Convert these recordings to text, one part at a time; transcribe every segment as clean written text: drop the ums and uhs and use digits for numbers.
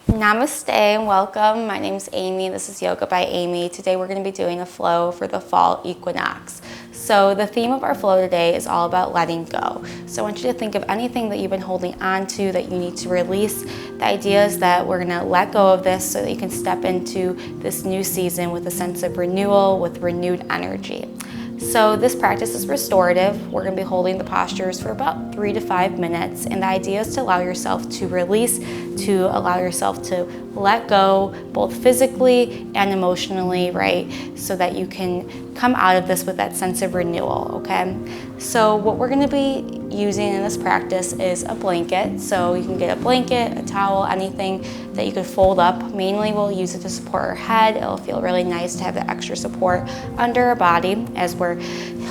Namaste and welcome. My name is Amy. This is Yoga by Amy. Today we're going to be doing a flow for the fall equinox. So the theme of our flow today is all about letting go. So I want you to think of anything that you've been holding on to that you need to release. The idea is that we're going to let go of this so that you can step into this new season with a sense of renewal, with renewed energy. So this practice is restorative. We're going to be holding the postures for about 3 to 5 minutes, and the idea is to allow yourself to release, to allow yourself to let go both physically and emotionally, right? So that you can come out of this with that sense of renewal, okay? So what we're going to be using in this practice is a blanket. So you can get a blanket, a towel, anything that you could fold up. Mainly we'll use it to support our head. It'll feel really nice to have the extra support under our body as we're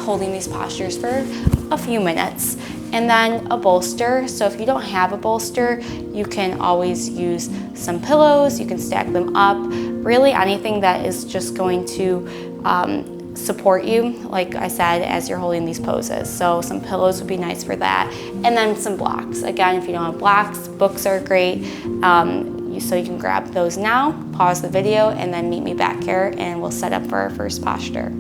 holding these postures for a few minutes. And then a bolster. So if you don't have a bolster, you can always use some pillows. You can stack them up. Really anything that is just going to support you, like I said, as you're holding these poses. So some pillows would be nice for that. And then some blocks. Again, if you don't have blocks, books are great. So you can grab those now, pause the video, and then meet me back here and we'll set up for our first posture.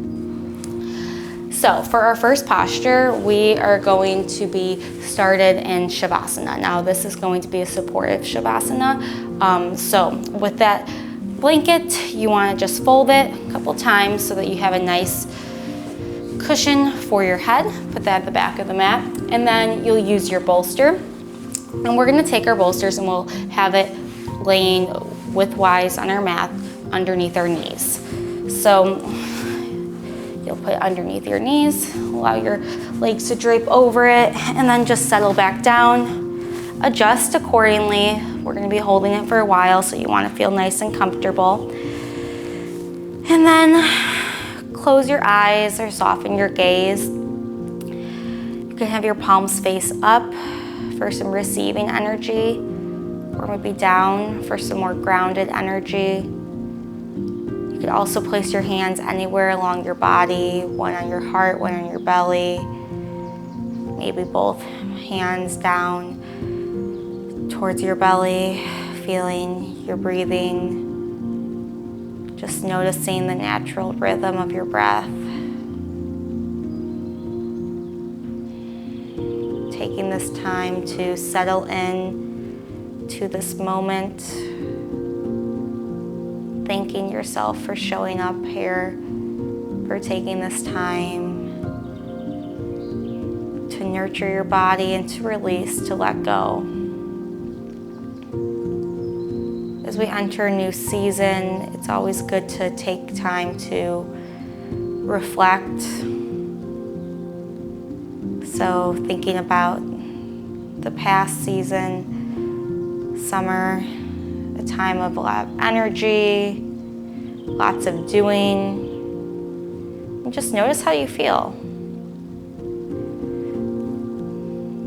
So for our first posture, we are going to be started in Savasana. Now this is going to be a supportive Savasana. So with that blanket, you want to just fold it a couple times so that you have a nice cushion for your head. Put that at the back of the mat. And then you'll use your bolster. And we're going to take our bolsters and we'll have it laying widthwise on our mat underneath our knees. So you'll put it underneath your knees, allow your legs to drape over it, and then just settle back down. Adjust accordingly. We're going to be holding it for a while, so you want to feel nice and comfortable. And then close your eyes or soften your gaze. You can have your palms face up for some receiving energy, or maybe down for some more grounded energy. You could also place your hands anywhere along your body, one on your heart, one on your belly, maybe both hands down towards your belly, feeling your breathing, just noticing the natural rhythm of your breath. Taking this time to settle in to this moment, thanking yourself for showing up here, for taking this time to nurture your body and to release, to let go. As we enter a new season, it's always good to take time to reflect. So thinking about the past season, summer, a time of a lot of energy, lots of doing, and just notice how you feel.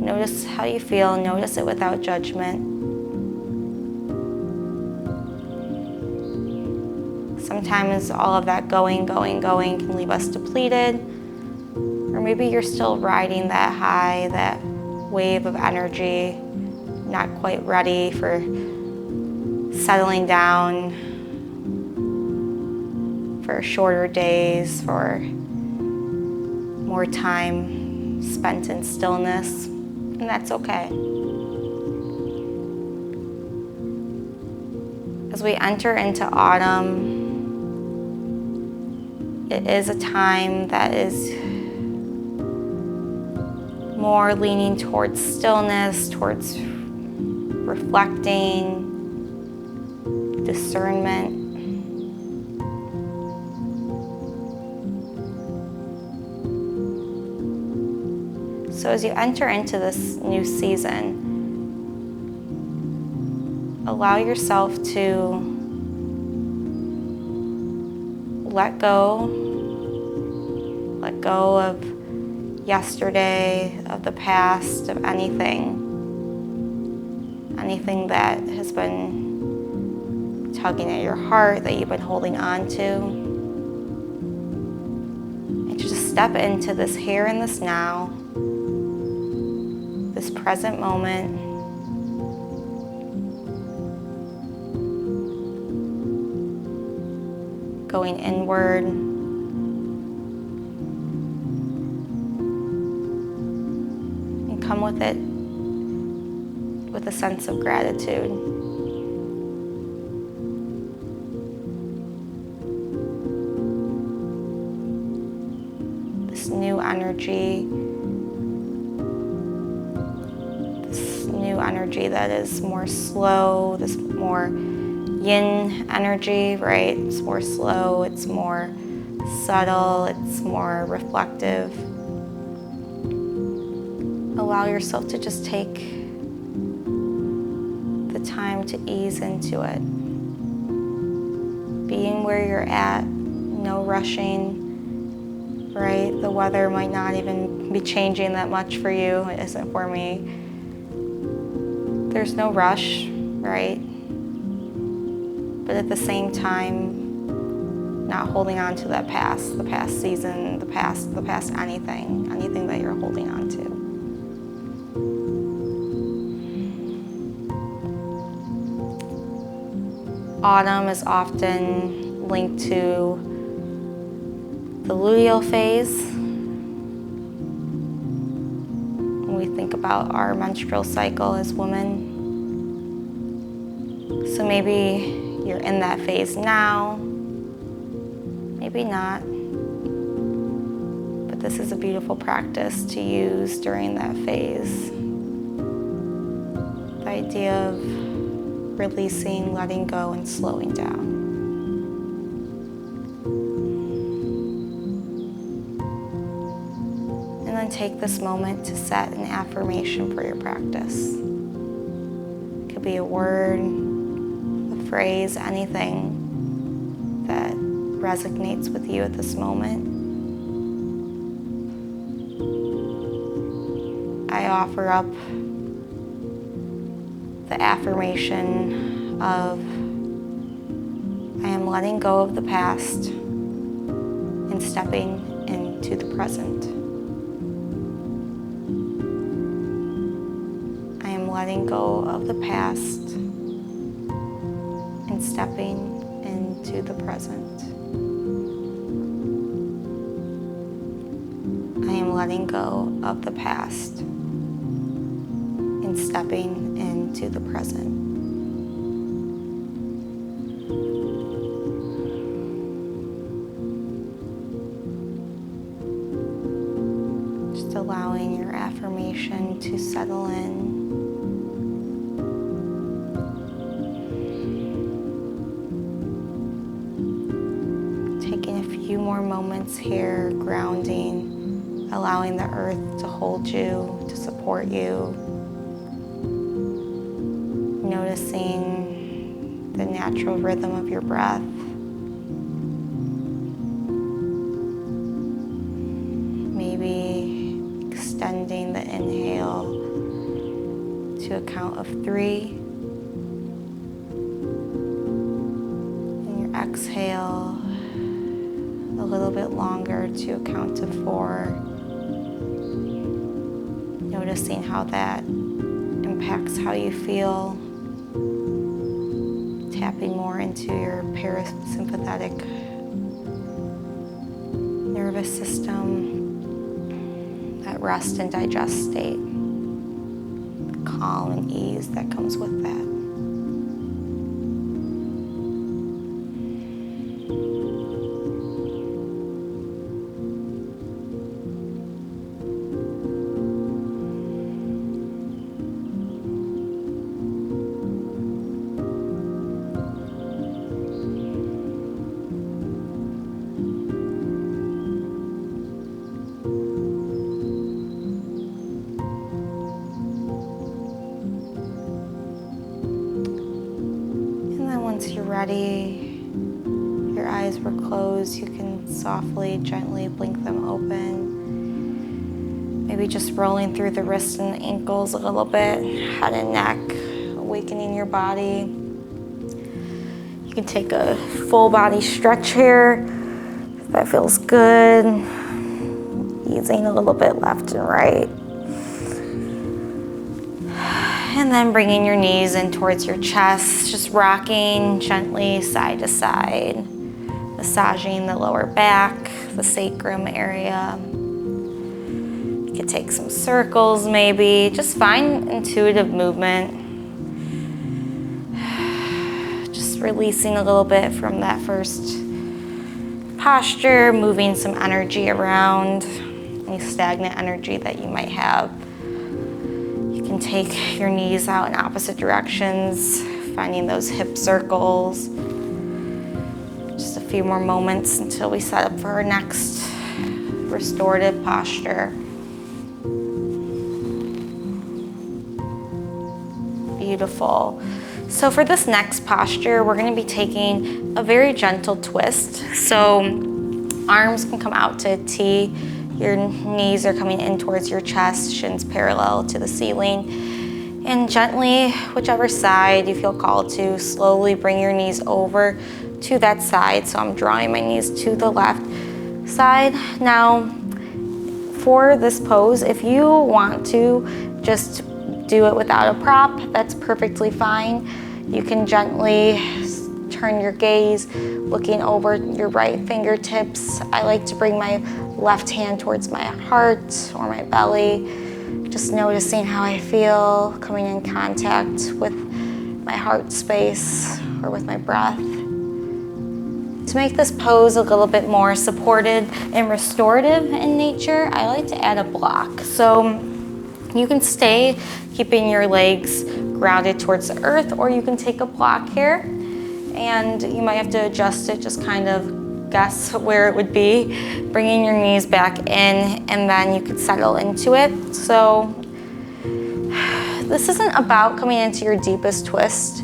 Notice how you feel, notice it without judgment. Sometimes all of that going can leave us depleted, or maybe you're still riding that high, that wave of energy, not quite ready for settling down, for shorter days, for more time spent in stillness, and that's okay. As we enter into autumn, it is a time that is more leaning towards stillness, towards reflecting, discernment. So as you enter into this new season, allow yourself to let go of yesterday, of the past, of anything that has been tugging at your heart, that you've been holding on to. And just step into this here and this now, this present moment, going inward. And come with it with a sense of gratitude. This new energy that is more slow, this more yin energy, right? It's more slow, it's more subtle, it's more reflective. Allow yourself to just take the time to ease into it. Being where you're at, no rushing, right? The weather might not even be changing that much for you. It isn't for me. There's no rush, right? But at the same time, not holding on to that past, the past season, the past anything that you're holding on to. Autumn is often linked to the luteal phase. When we think about our menstrual cycle as women. So maybe you're in that phase now, maybe not. But this is a beautiful practice to use during that phase. The idea of releasing, letting go, and slowing down. And then take this moment to set an affirmation for your practice. It could be a word, a phrase, anything that resonates with you at this moment. I offer up the affirmation of I am letting go of the past and stepping into the present. I am letting go of the past and stepping into the present. I am letting go of the past and stepping into the present. Just allowing your affirmation to settle in. Taking a few more moments here, grounding, allowing the earth to hold you, to support you. Noticing the natural rhythm of your breath. Maybe extending the inhale to a count of 3. And your exhale a little bit longer to a count of 4. Noticing how that impacts how you feel. Tapping more into your parasympathetic nervous system, that rest and digest state, the calm and ease that comes with that. Once you're ready, your eyes were closed, you can softly, gently blink them open. Maybe just rolling through the wrists and the ankles a little bit, head and neck, awakening your body. You can take a full body stretch here, if that feels good. Easing a little bit left and right. And then bringing your knees in towards your chest, just rocking gently side to side. massaging the lower back, the sacrum area. You could take some circles maybe. Just find intuitive movement. Just releasing a little bit from that first posture, moving some energy around, any stagnant energy that you might have. You can take your knees out in opposite directions, finding those hip circles. Just a few more moments until we set up for our next restorative posture. Beautiful. So for this next posture, we're going to be taking a very gentle twist. So arms can come out to a T. Your knees are coming in towards your chest, shins parallel to the ceiling. And gently, whichever side you feel called to, slowly bring your knees over to that side. So I'm drawing my knees to the left side. Now, for this pose, if you want to just do it without a prop, that's perfectly fine. You can gently turn your gaze, looking over your right fingertips. I like to bring my left hand towards my heart or my belly, just noticing how I feel, coming in contact with my heart space or with my breath. To make this pose a little bit more supported and restorative in nature, I like to add a block. So you can stay keeping your legs grounded towards the earth, or you can take a block here, and you might have to adjust it, just kind of guess where it would be, bringing your knees back in, and then you could settle into it. So this isn't about coming into your deepest twist,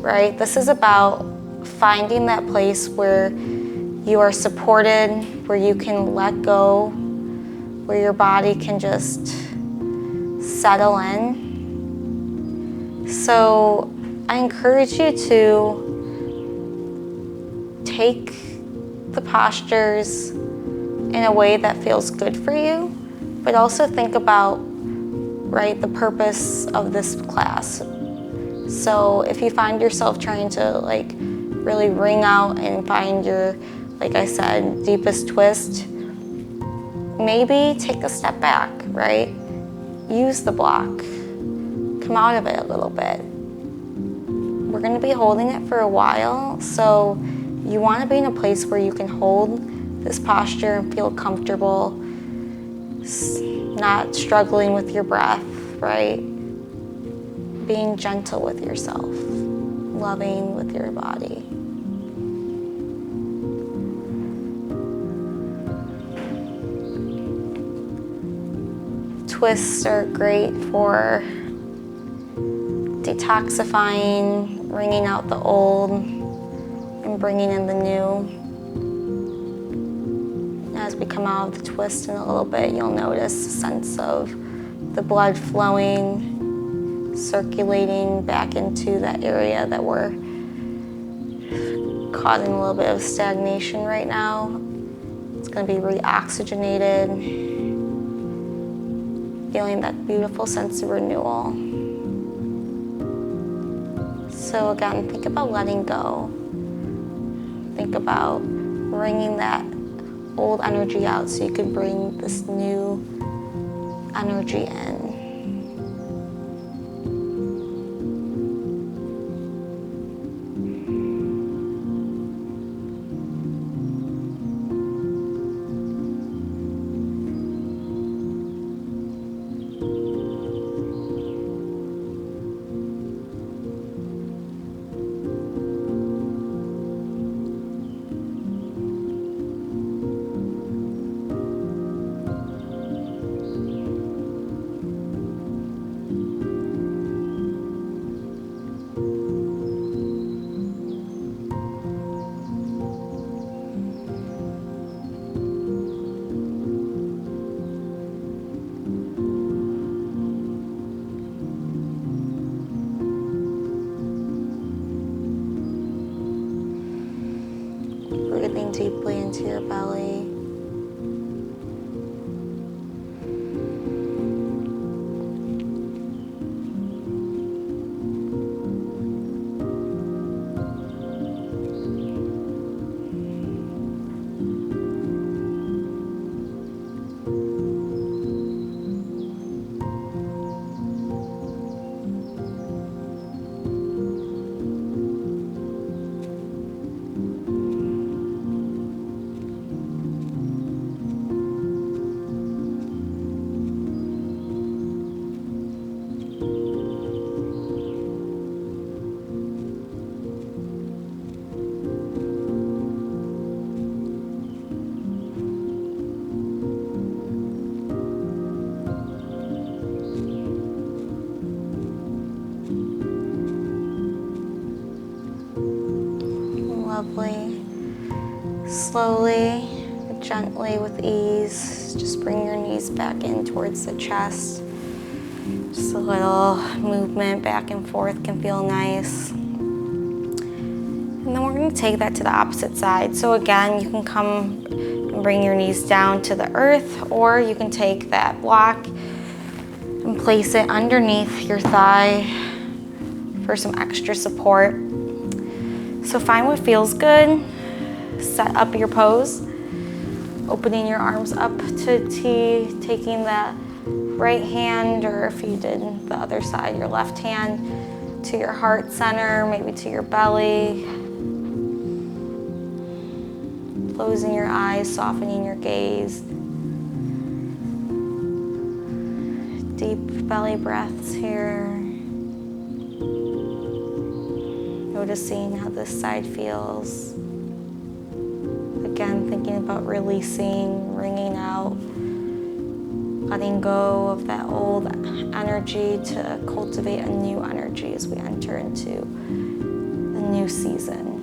right? This is about finding that place where you are supported, where you can let go, where your body can just settle in. So I encourage you to take the postures in a way that feels good for you, but also think about, right, the purpose of this class. So if you find yourself trying to like really wring out and find your, like I said, deepest twist, maybe take a step back, right? Use the block. Come out of it a little bit. We're going to be holding it for a while, so you want to be in a place where you can hold this posture and feel comfortable, not struggling with your breath, right? Being gentle with yourself, loving with your body. Twists are great for detoxifying, wringing out the old, and bringing in the new. As we come out of the twist in a little bit, you'll notice a sense of the blood flowing, circulating back into that area that we're causing a little bit of stagnation right now. It's going to be re-oxygenated, feeling that beautiful sense of renewal. So again, think about letting go. Think about bringing that old energy out so you can bring this new energy in. Breathing deeply into your belly. Lovely. Slowly, but gently with ease, just bring your knees back in towards the chest. Just a little movement back and forth can feel nice. And then we're going to take that to the opposite side. So again, you can come and bring your knees down to the earth, or you can take that block and place it underneath your thigh for some extra support. So find what feels good. Set up your pose, opening your arms up to T, taking the right hand, or if you did the other side, your left hand to your heart center, maybe to your belly. Closing your eyes, softening your gaze. Deep belly breaths here. Noticing how this side feels. Again, thinking about releasing, wringing out, letting go of that old energy to cultivate a new energy as we enter into the new season.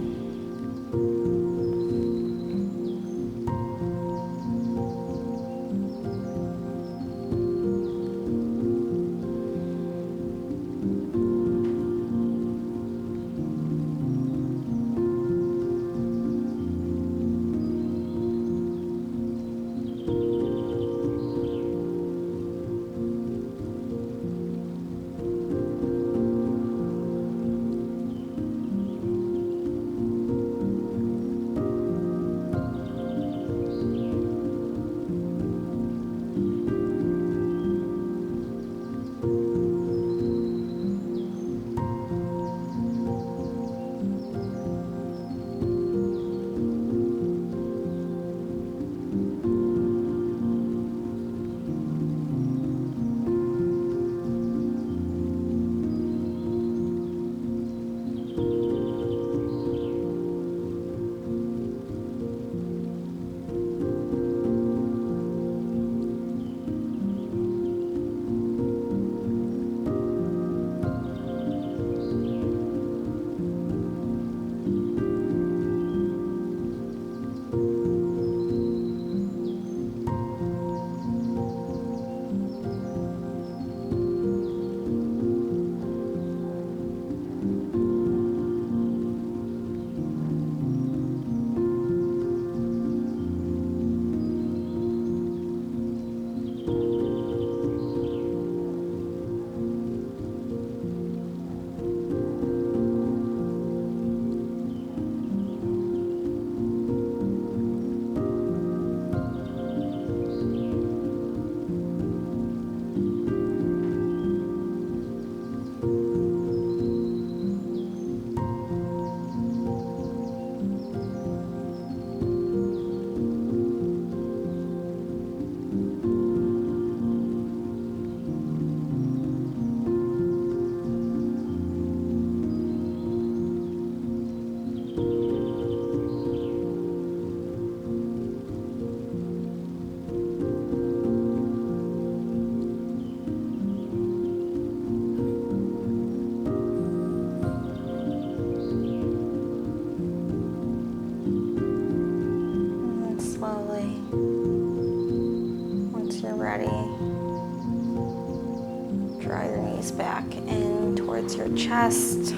Draw your knees back in towards your chest.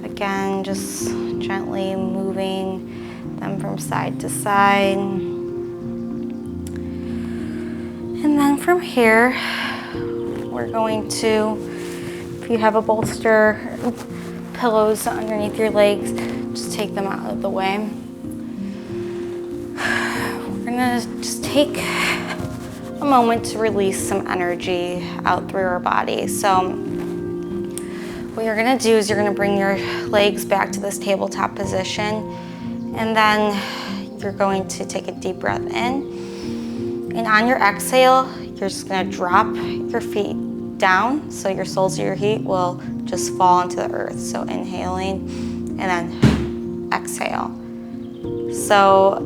Again, just gently moving them from side to side. And then from here, we're going to, if you have a bolster, pillows underneath your legs, just take them out of the way. We're gonna just take a moment to release some energy out through our body. So what you're gonna do is you're gonna bring your legs back to this tabletop position, and then you're going to take a deep breath in. And on your exhale, you're just gonna drop your feet down so your soles of your feet will just fall into the earth. So inhaling and then exhale. So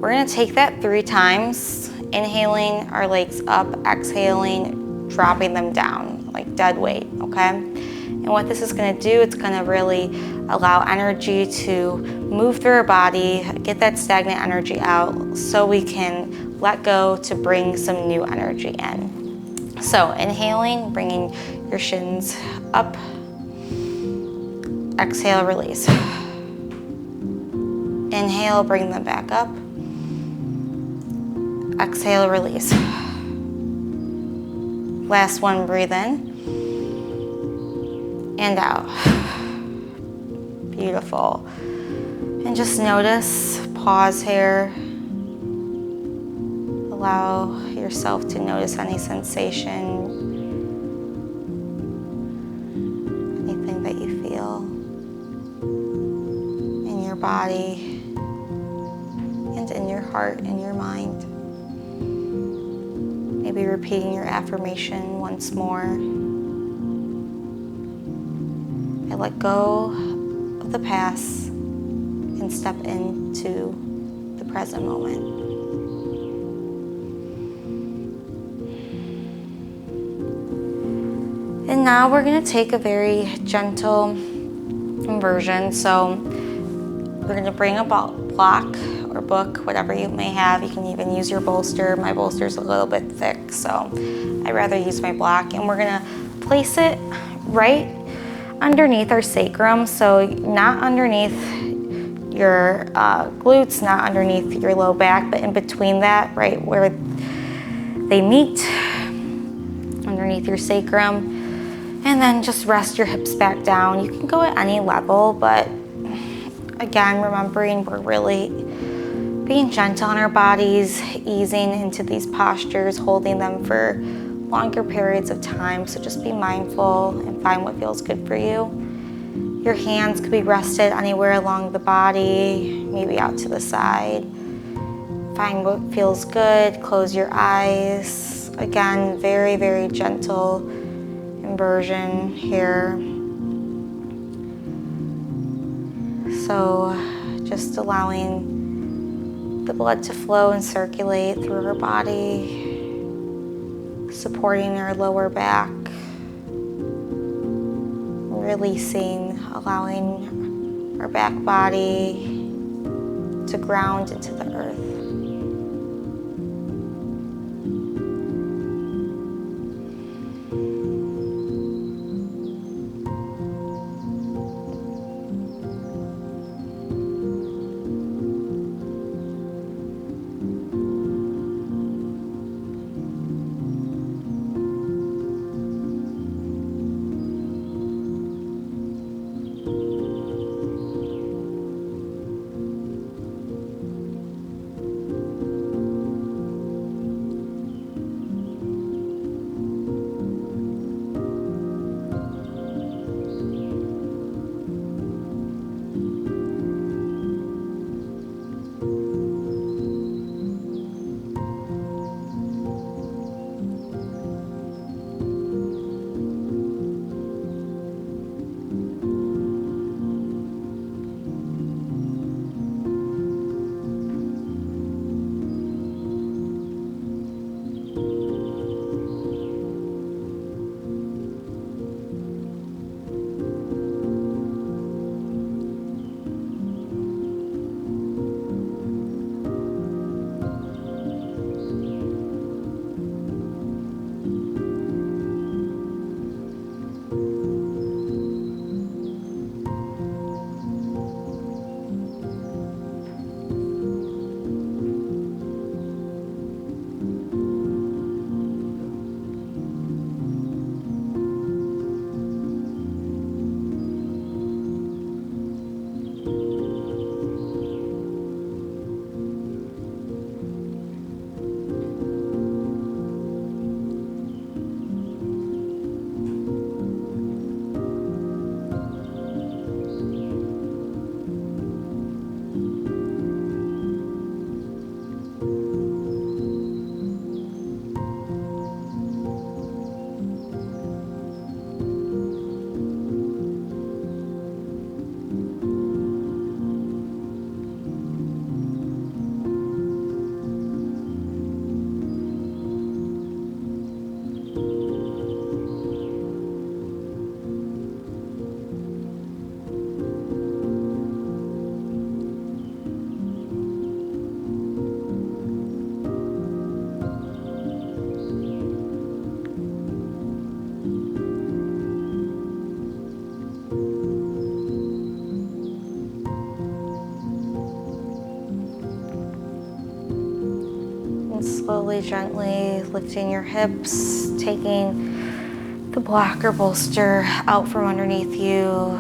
we're gonna take that 3 times. Inhaling our legs up, exhaling, dropping them down like dead weight, okay? And what this is gonna do, it's gonna really allow energy to move through our body, get that stagnant energy out so we can let go to bring some new energy in. So inhaling, bringing your shins up. Exhale, release. Inhale, bring them back up. Exhale, release. Last one, breathe in and out. Beautiful. And just notice, pause here. Allow yourself to notice any sensation, anything that you feel in your body and in your heart and your mind. Maybe repeating your affirmation once more. I let go of the past and step into the present moment. And now we're going to take a very gentle inversion. So we're going to bring a block or book, whatever you may have. You can even use your bolster. My bolster's a little bit thick, so I'd rather use my block. And we're going to place it right underneath our sacrum, so not underneath your glutes, not underneath your low back, but in between that, right where they meet, underneath your sacrum. And then just rest your hips back down. You can go at any level, but again, remembering we're really being gentle on our bodies, easing into these postures, holding them for longer periods of time. So just be mindful and find what feels good for you. Your hands could be rested anywhere along the body, maybe out to the side. Find what feels good, close your eyes. Again, very, very gentle inversion here. So just allowing the blood to flow and circulate through our body, supporting our lower back, releasing, allowing our back body to ground into the earth. slowly, gently lifting your hips, taking the blocker bolster out from underneath you,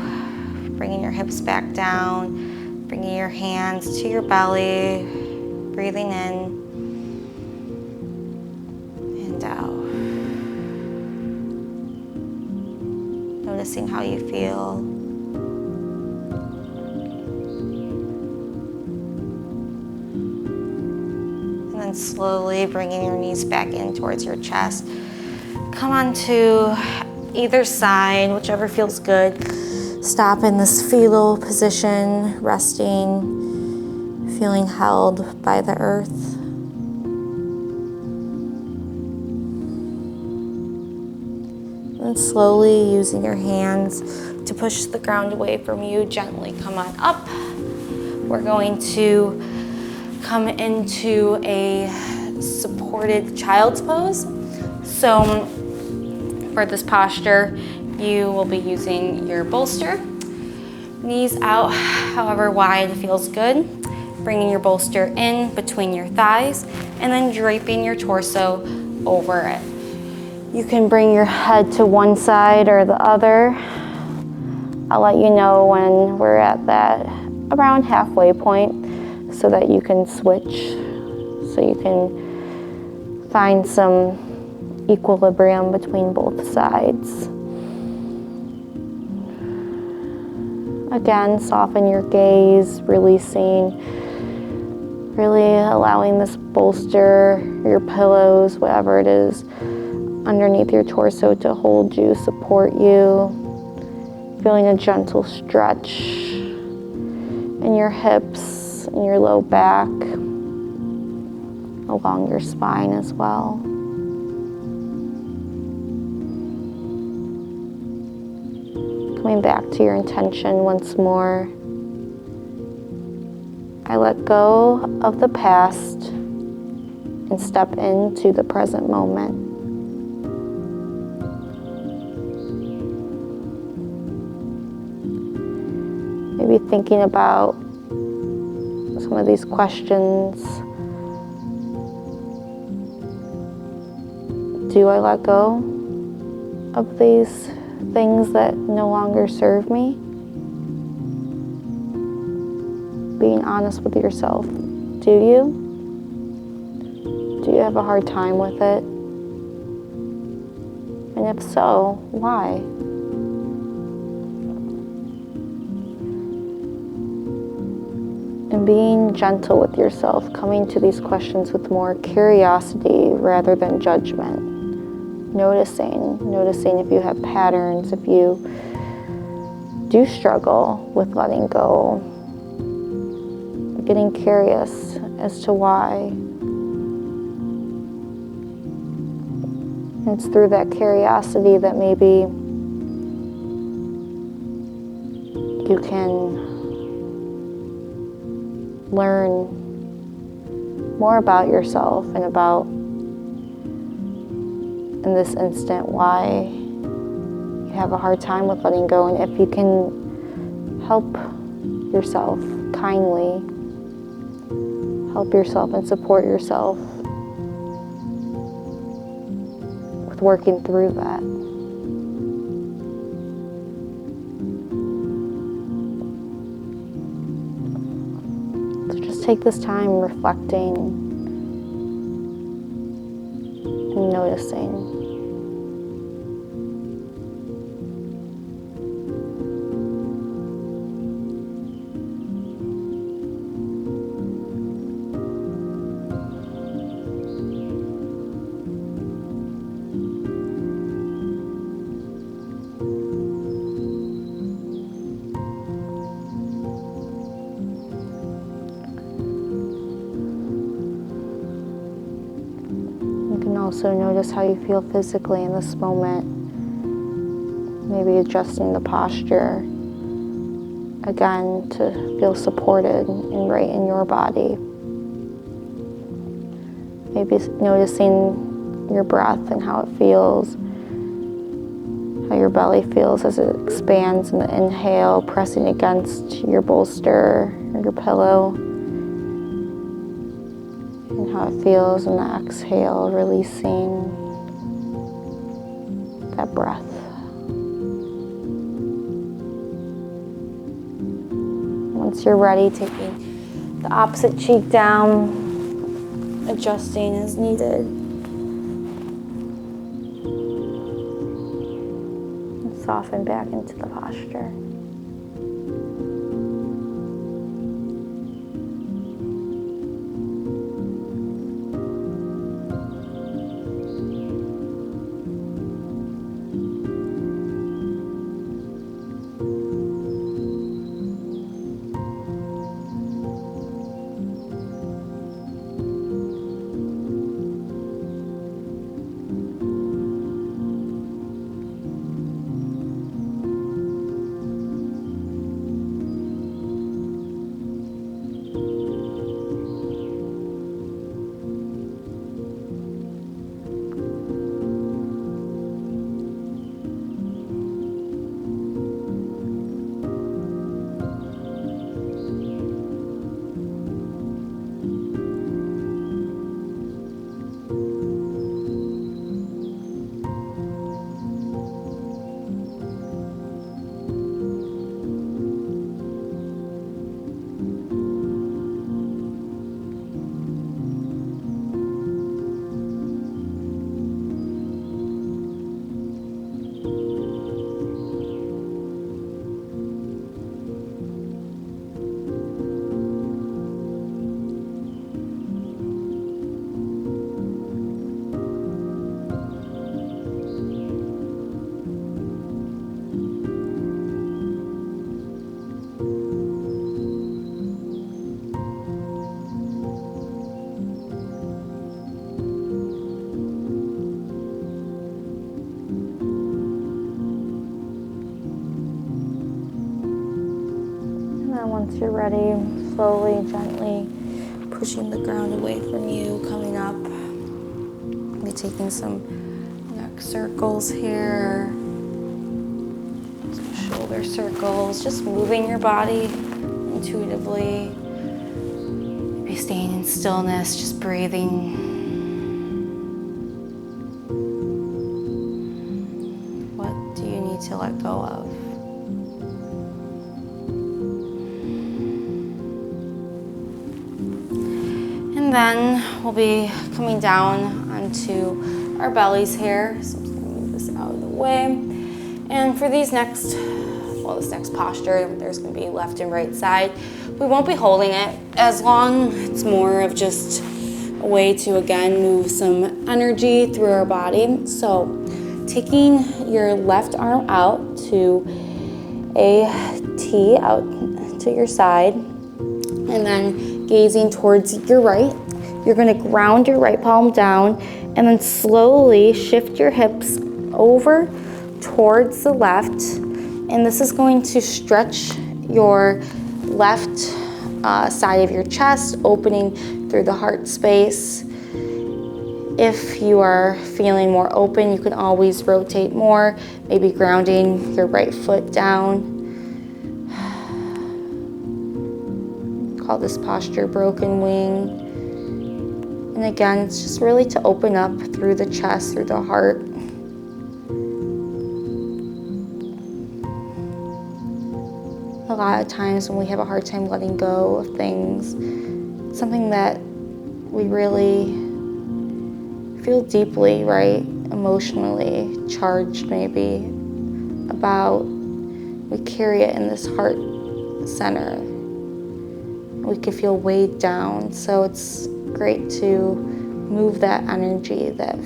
bringing your hips back down, bringing your hands to your belly, breathing in and out. Noticing how you feel. And then slowly bringing your knees back in towards your chest. Come on to either side, whichever feels good. Stop in this fetal position, resting, feeling held by the earth. And slowly using your hands to push the ground away from you, gently come on up. We're going to come into a supported child's pose. So for this posture, you will be using your bolster. Knees out however wide feels good. Bringing your bolster in between your thighs and then draping your torso over it. You can bring your head to one side or the other. I'll let you know when we're at that around halfway point so that you can switch, so you can find some equilibrium between both sides. Again, soften your gaze, releasing, really allowing this bolster, your pillows, whatever it is, underneath your torso to hold you, support you. Feeling a gentle stretch in your hips and your low back, along your spine as well. Coming back to your intention once more. I let go of the past and step into the present moment. Maybe thinking about some of these questions. Do I let go of these things that no longer serve me? Being honest with yourself. Do you? Do you have a hard time with it? And if so, why? And being gentle with yourself, coming to these questions with more curiosity rather than judgment. Noticing if you have patterns, if you do struggle with letting go. Getting curious as to why. And it's through that curiosity that maybe you can learn more about yourself and about, in this instant, why you have a hard time with letting go. And if you can help yourself kindly, help yourself and support yourself with working through that. Take this time reflecting and noticing. Also notice how you feel physically in this moment. Maybe adjusting the posture again to feel supported and right in your body. Maybe noticing your breath and how it feels, how your belly feels as it expands in the inhale, pressing against your bolster or your pillow. And how it feels in the exhale, releasing that breath. Once you're ready, taking the opposite cheek down, adjusting as needed. And soften back into the posture. Once you're ready, slowly, gently pushing the ground away from you, coming up. Maybe taking some neck circles here, some shoulder circles, just moving your body intuitively. Maybe staying in stillness, just breathing. What do you need to let go of? And then we'll be coming down onto our bellies here. So I'm just gonna move this out of the way. And for this next posture, there's gonna be left and right side. We won't be holding it as long. It's more of just a way to, again, move some energy through our body. So taking your left arm out to a T out to your side, and then gazing towards your right. You're gonna ground your right palm down and then slowly shift your hips over towards the left. And this is going to stretch your left side of your chest, opening through the heart space. If you are feeling more open, you can always rotate more, maybe grounding your right foot down. Call this posture broken wing. And again, it's just really to open up through the chest, through the heart. A lot of times when we have a hard time letting go of things, something that we really feel deeply, right, emotionally charged maybe about, we carry it in this heart center. We can feel weighed down, so it's great to move that energy that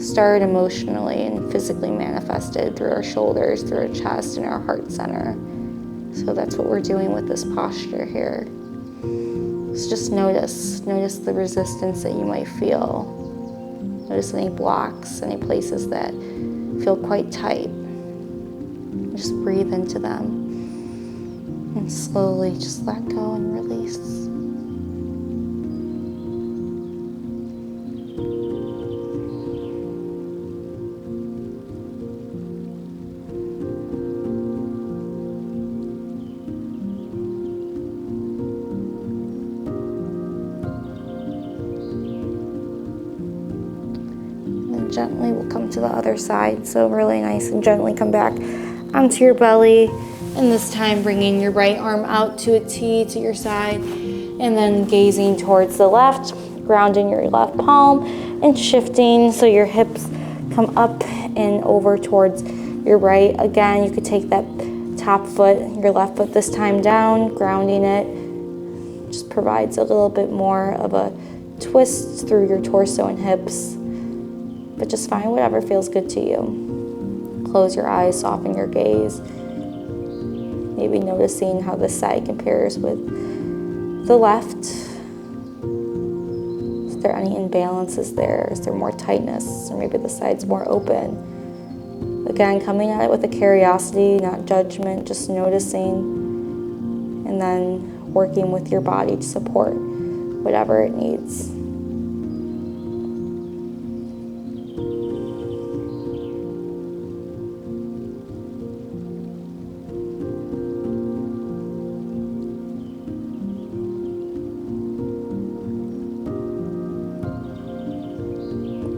started emotionally and physically manifested through our shoulders, through our chest, and our heart center. So that's what we're doing with this posture here. So just notice the resistance that you might feel. Notice any blocks, any places that feel quite tight. Just breathe into them. And slowly just let go and release. then gently we'll come to the other side. So really nice and gently come back onto your belly. And this time bringing your right arm out to a T to your side, and then gazing towards the left, grounding your left palm and shifting so your hips come up and over towards your right. Again, you could take that top foot, your left foot this time down, grounding it. Just provides a little bit more of a twist through your torso and hips, but just find whatever feels good to you. Close your eyes, soften your gaze. Maybe noticing how this side compares with the left. Is there any imbalances there? Is there more tightness? Or maybe the side's more open. Again, coming at it with a curiosity, not judgment, just noticing, and then working with your body to support whatever it needs.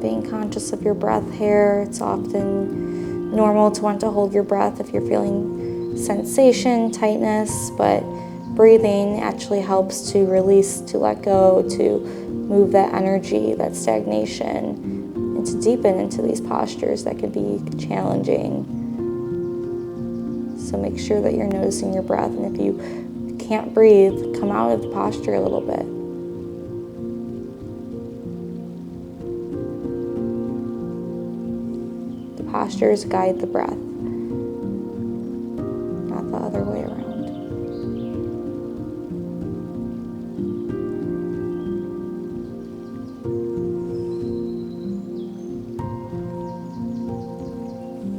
Being conscious of your breath here. It's often normal to want to hold your breath if you're feeling sensation, tightness, but breathing actually helps to release, to let go, to move that energy, that stagnation, and to deepen into these postures that can be challenging. So make sure that you're noticing your breath, and if you can't breathe, come out of the posture a little bit. Postures guide the breath, not the other way around.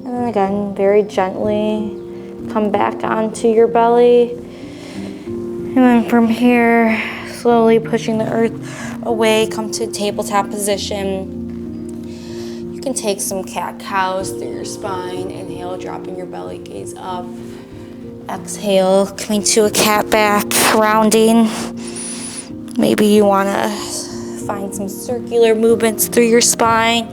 And then again, very gently come back onto your belly. And then from here, slowly pushing the earth away, come to tabletop position. You can take some cat-cows through your spine. Inhale, dropping your belly, gaze up. Exhale, coming to a cat back, rounding. Maybe you want to find some circular movements through your spine.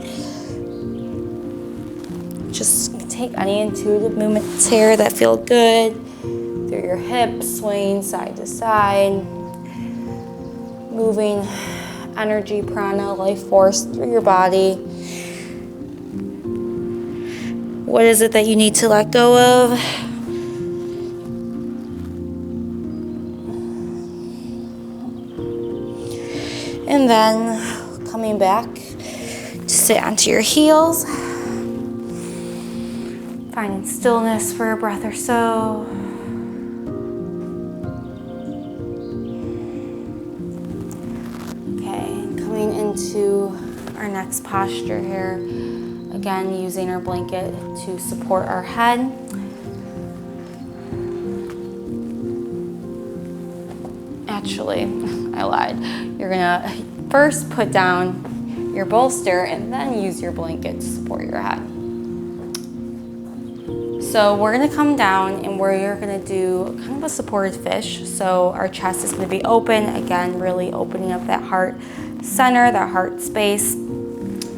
Just take any intuitive movements here that feel good. Through your hips, swaying side to side. Moving energy, prana, life force through your body. What is it that you need to let go of? And then coming back to sit onto your heels. Finding stillness for a breath or so. Okay, coming into our next posture here. Again, using our blanket to support our head. Actually, I lied. You're gonna first put down your bolster and then use your blanket to support your head. So we're gonna come down and we're gonna do kind of a supported fish. So our chest is gonna be open, again, really opening up that heart center, that heart space.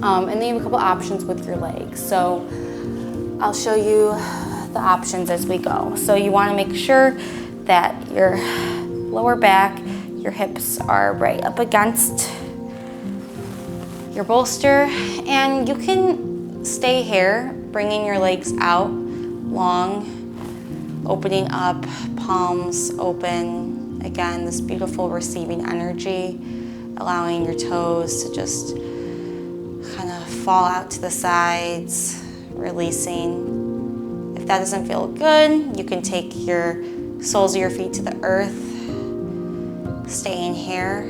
And then you have a couple options with your legs. So I'll show you the options as we go. So you wanna make sure that your lower back, your hips are right up against your bolster, and you can stay here, bringing your legs out long, opening up, palms open. Again, this beautiful receiving energy, allowing your toes to just kind of fall out to the sides, releasing. If that doesn't feel good, you can take your soles of your feet to the earth, staying here,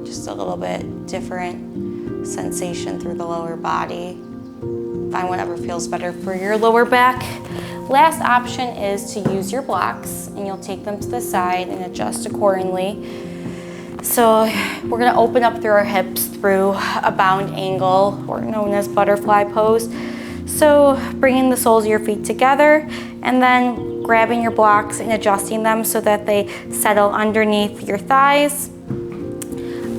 just a little bit different sensation through the lower body. Find whatever feels better for your lower back. Last option is to use your blocks, and you'll take them to the side and adjust accordingly. So we're gonna open up through our hips through a bound angle, or known as butterfly pose. So bringing the soles of your feet together and then grabbing your blocks and adjusting them so that they settle underneath your thighs.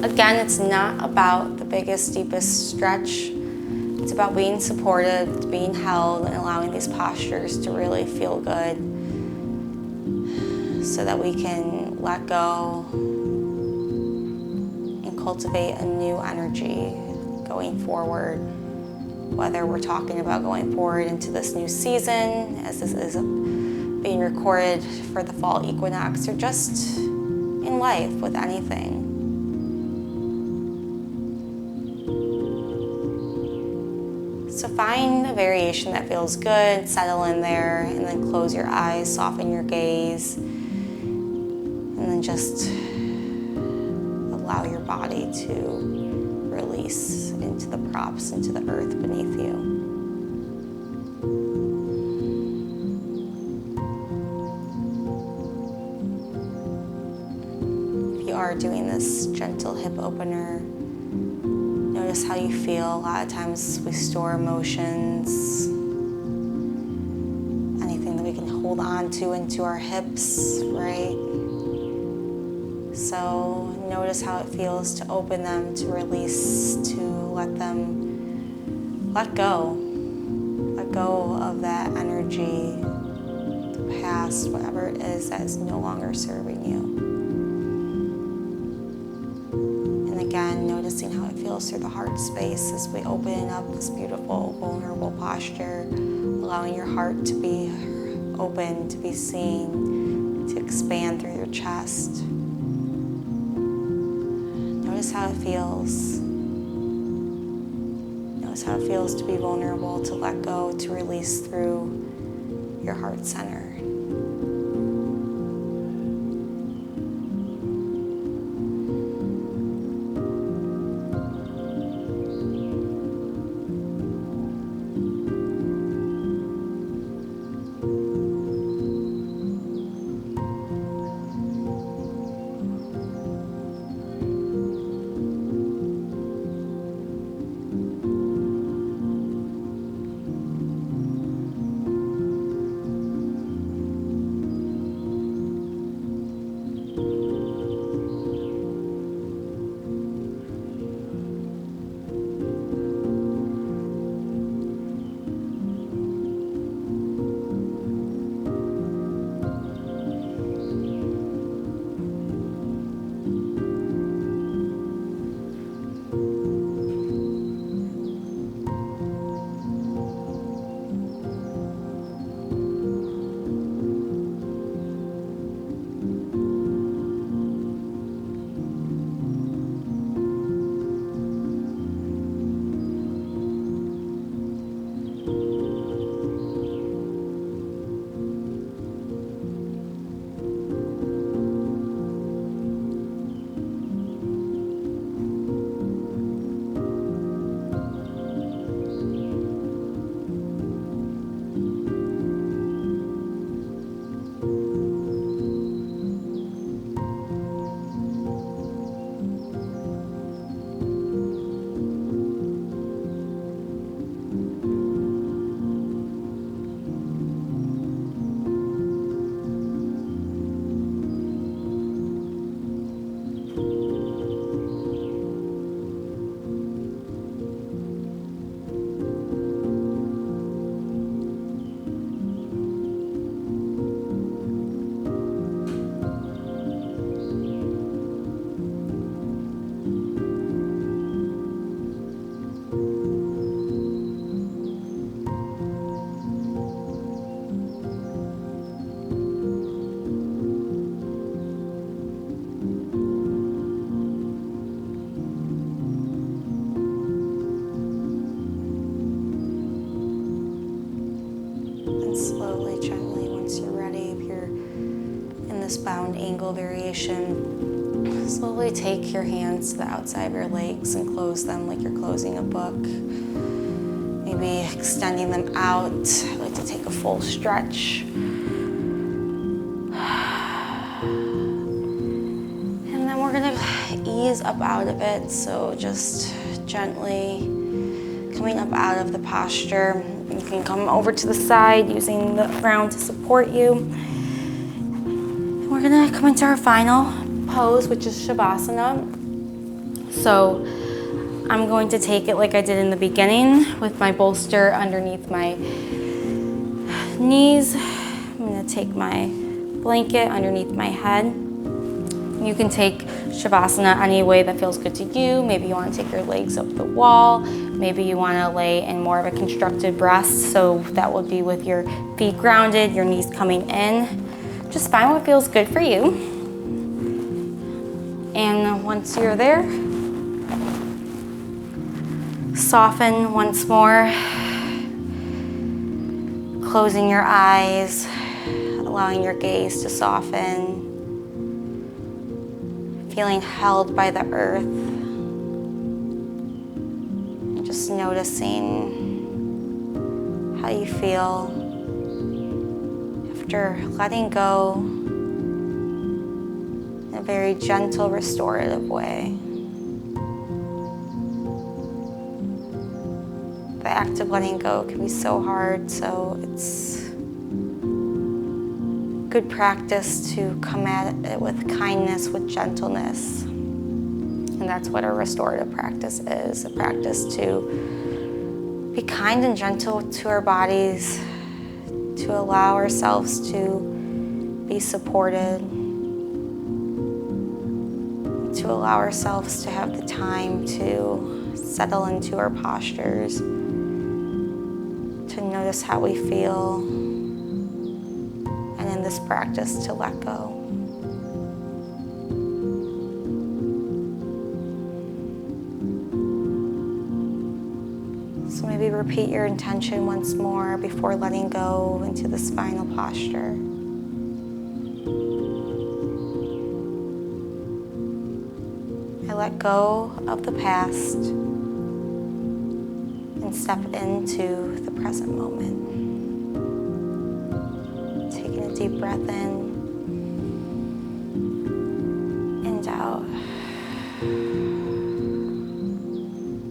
Again, it's not about the biggest, deepest stretch. It's about being supported, being held, and allowing these postures to really feel good so that we can let go and cultivate a new energy going forward. Whether we're talking about going forward into this new season, as this is being recorded for the fall equinox, or just in life with anything. So find a variation that feels good, settle in there, and then close your eyes, soften your gaze, and then just allow your body to release into the props, into the earth beneath you. If you are doing this gentle hip opener, notice how you feel. A lot of times we store emotions, anything that we can hold on to into our hips, right? So notice how it feels to open them, to release, to let them let go. Let go of that energy, the past, whatever it is that is no longer serving you. And again, noticing how it feels through the heart space as we open up this beautiful, vulnerable posture, allowing your heart to be open, to be seen, to expand through your chest. Notice how it feels. Notice how it feels to be vulnerable, to let go, to release through your heart center. Bound angle variation. Slowly take your hands to the outside of your legs and close them like you're closing a book. Maybe extending them out. I like to take a full stretch. And then we're gonna ease up out of it. So just gently coming up out of the posture. You can come over to the side using the ground to support you. We're gonna come into our final pose, which is Savasana. So I'm going to take it like I did in the beginning with my bolster underneath my knees. I'm going to take my blanket underneath my head. You can take Savasana any way that feels good to you. Maybe you want to take your legs up the wall. Maybe you want to lay in more of a constructed rest, so that would be with your feet grounded, your knees coming in. Just find what feels good for you. And once you're there, soften once more, closing your eyes, allowing your gaze to soften, feeling held by the earth, and just noticing how you feel after letting go in a very gentle, restorative way. The act of letting go can be so hard, so it's good practice to come at it with kindness, with gentleness. And that's what a restorative practice is, a practice to be kind and gentle to our bodies, to allow ourselves to be supported, to allow ourselves to have the time to settle into our postures, to notice how we feel, and in this practice to let go. So maybe repeat your intention once more before letting go into this final posture. I let go of the past and step into the present moment. Taking a deep breath in and out.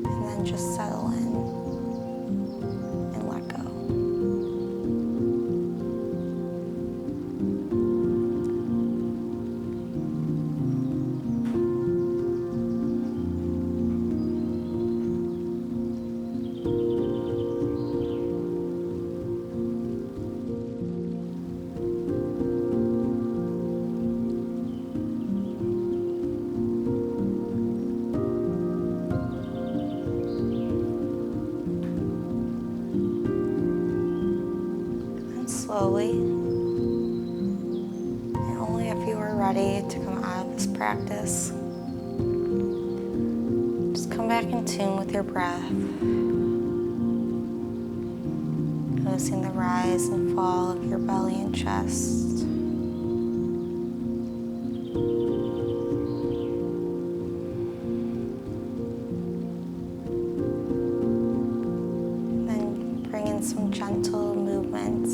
And then just settle in and let go. Slowly, and only if you are ready to come out of this practice, just come back in tune with your breath, noticing the rise and fall of your belly and chest. And then bring in some gentle movements,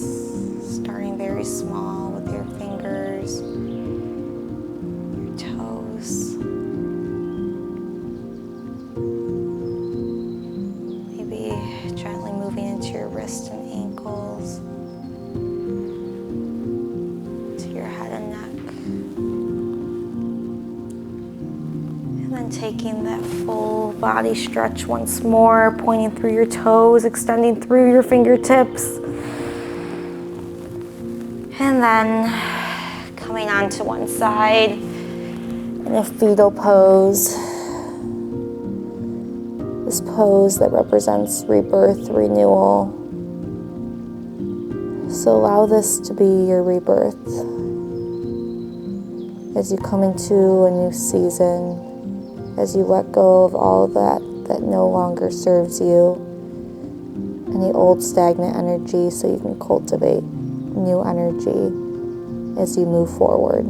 starting very small with your fingers, your toes. Maybe gently moving into your wrists and ankles, to your head and neck. And then taking that full body stretch once more, pointing through your toes, extending through your fingertips. And then coming onto one side in a fetal pose. This pose that represents rebirth, renewal. So allow this to be your rebirth as you come into a new season, as you let go of all that no longer serves you, any old stagnant energy, so you can cultivate new energy as you move forward.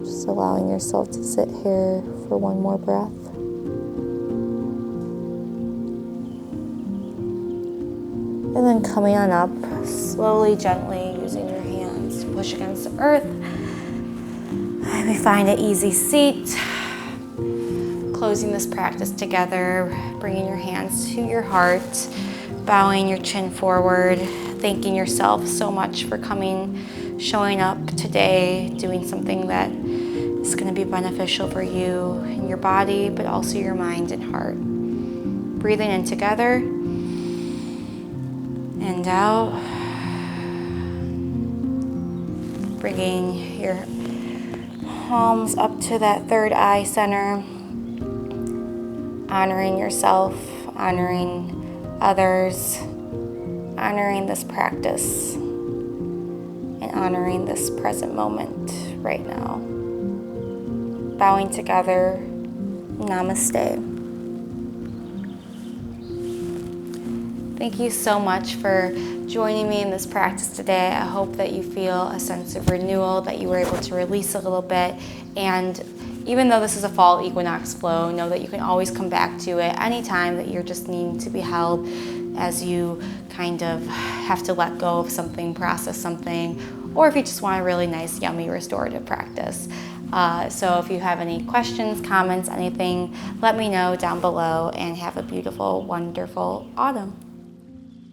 Just allowing yourself to sit here for one more breath. And then coming on up, slowly, gently, using your hands to push against the earth. Maybe find an easy seat. Closing this practice together, bringing your hands to your heart, bowing your chin forward, thanking yourself so much for coming, showing up today, doing something that It's going to be beneficial for you and your body, but also your mind and heart. Breathing in together and out. Bringing your palms up to that third eye center. Honoring yourself, honoring others, honoring this practice, and honoring this present moment right now. Bowing together, namaste. Thank you so much for joining me in this practice today. I hope that you feel a sense of renewal, that you were able to release a little bit. And even though this is a fall equinox flow, know that you can always come back to it anytime that you're just needing to be held as you kind of have to let go of something, process something, or if you just want a really nice, yummy restorative practice. So if you have any questions, comments, anything, let me know down below, and have a beautiful, wonderful autumn.